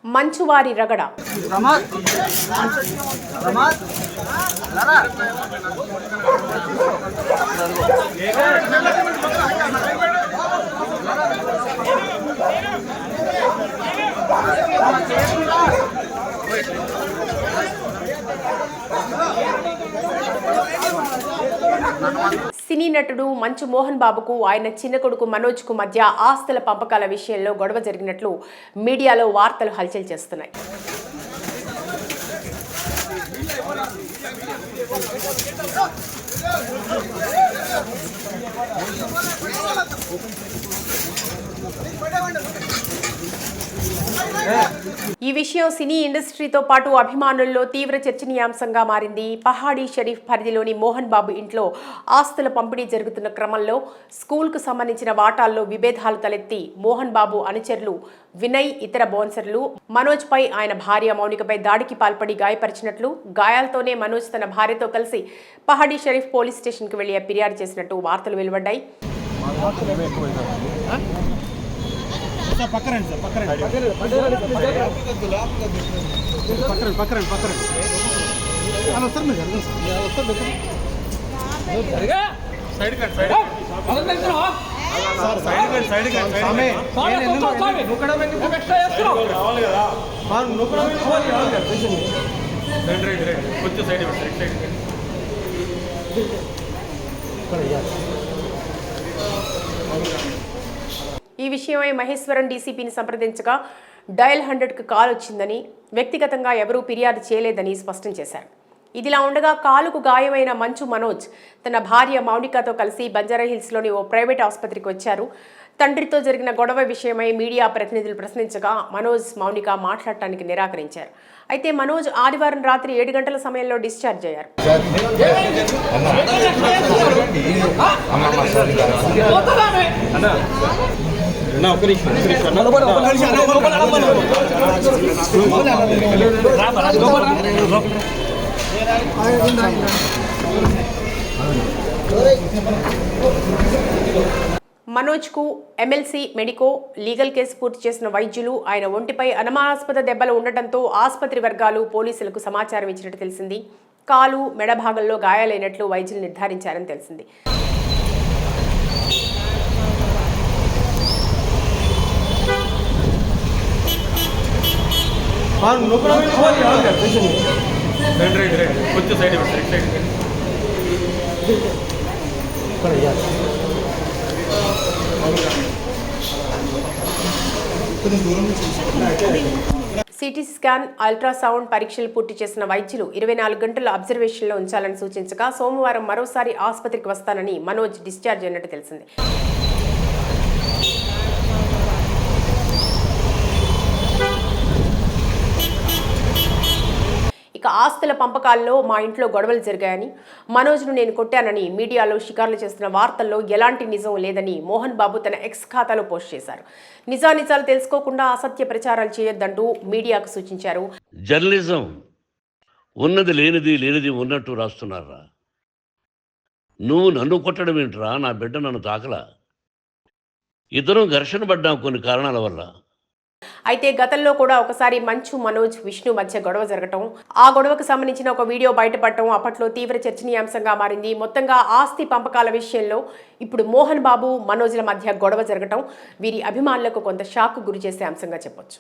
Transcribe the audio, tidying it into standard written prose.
మంచువారి రగడ. సినీ నటుడు మంచు మోహన్ బాబుకు ఆయన చిన్న కొడుకు మనోజ్ కు మధ్య ఆస్తుల పంపకాల విషయంలో గొడవ జరిగినట్లు మీడియాలో వార్తలు హల్చల్ చేస్తున్నాయి. ఈ విషయం సినీ ఇండస్ట్రీతో పాటు అభిమానుల్లో తీవ్ర చర్చనీయాంశంగా మారింది. పహాడీ షరీఫ్ పరిధిలోని మోహన్ బాబు ఇంట్లో ఆస్తుల పంపిణీ జరుగుతున్న క్రమంలో స్కూల్కు సంబంధించిన వాటాల్లో విభేదాలు తలెత్తి మోహన్ బాబు అనుచరులు వినయ్, ఇతర బౌన్సర్లు మనోజ్ పై ఆయన భార్య మౌనికపై దాడికి పాల్పడి గాయపరిచినట్లు, గాయాలతోనే మనోజ్ తన భార్యతో కలిసి పహాడీ షరీఫ్ పోలీస్ స్టేషన్కు వెళ్లి ఫిర్యాదు చేసినట్టు వార్తలు వెలువడ్డాయి. ఈ విషయమై మహేశ్వరం డీసీపీని సంప్రదించగా డయల్ 100కు కాల్ వచ్చిందని, వ్యక్తిగతంగా ఎవరూ ఫిర్యాదు చేయలేదని స్పష్టం చేశారు. ఇదిలా ఉండగా కాలుకు గాయమైన మంచు మనోజ్ తన భార్య మౌనికతో కలిసి బంజారాహిల్స్లోని ఓ ప్రైవేట్ ఆసుపత్రికి వచ్చారు. తండ్రితో జరిగిన గొడవ విషయమై మీడియా ప్రతినిధులు ప్రశ్నించగా మనోజ్, మౌనిక మాట్లాడటానికి నిరాకరించారు. అయితే మనోజ్ ఆదివారం రాత్రి 7 గంటల సమయంలో డిశ్చార్జ్ అయ్యారు. మనోజ్కు ఎమ్మెల్సీ మెడికో లీగల్ కేసు పూర్తి చేసిన వైద్యులు ఆయన ఒంటిపై అనుమానాస్పద దెబ్బలు ఉండటంతో ఆసుపత్రి వర్గాలు పోలీసులకు సమాచారం ఇచ్చినట్టు తెలిసింది. కాలు, మెడ భాగంలో గాయాలైనట్లు వైద్యులు నిర్ధారించారని తెలిసింది. సిటీ స్కాన్, అల్ట్రాసౌండ్ పరీక్షలు పూర్తి చేసిన వైద్యులు 24 గంటల అబ్జర్వేషన్లో ఉంచాలని సూచించగా సోమవారం మరోసారి ఆసుపత్రికి వస్తానని మనోజ్ డిశ్చార్జ్ అయినట్టు తెలిసింది. ఇక ఆస్తుల పంపకాల్లో మా ఇంట్లో గొడవలు జరిగాయని, మనోజ్ను నేను కొట్టానని మీడియాలో షికార్లు చేస్తున్న వార్తల్లో ఎలాంటి నిజం లేదని మోహన్ బాబు తన ఎక్స్ ఖాతాలో పోస్ట్ చేశారు. నిజానిజాలు తెలుసుకోకుండా అసత్య ప్రచారాలు చేయొద్దంటూ మీడియాకు సూచించారు. జర్నలిజం ఉన్నది లేనిది, లేనిది ఉన్నట్టు రాస్తున్నారా? నువ్వు నన్ను కొట్టడం ఏంట్రా? నా బిడ్డ నన్ను తాకలా. ఇద్దరం ఘర్షణ పడ్డాం కొన్ని కారణాల వల్ల. అయితే గతంలో కూడా ఒకసారి మంచు, మనోజ్, విష్ణు మధ్య గొడవ జరగటం, ఆ గొడవకు సంబంధించిన ఒక వీడియో బయటపడటం అప్పట్లో తీవ్ర చర్చనీయాంశంగా మారింది. మొత్తంగా ఆస్తి పంపకాల విషయంలో ఇప్పుడు మోహన్ బాబు, మనోజ్ల మధ్య గొడవ జరగటం వీరి అభిమానులకు కొంత షాక్ గురి చేసే అంశంగా చెప్పొచ్చు.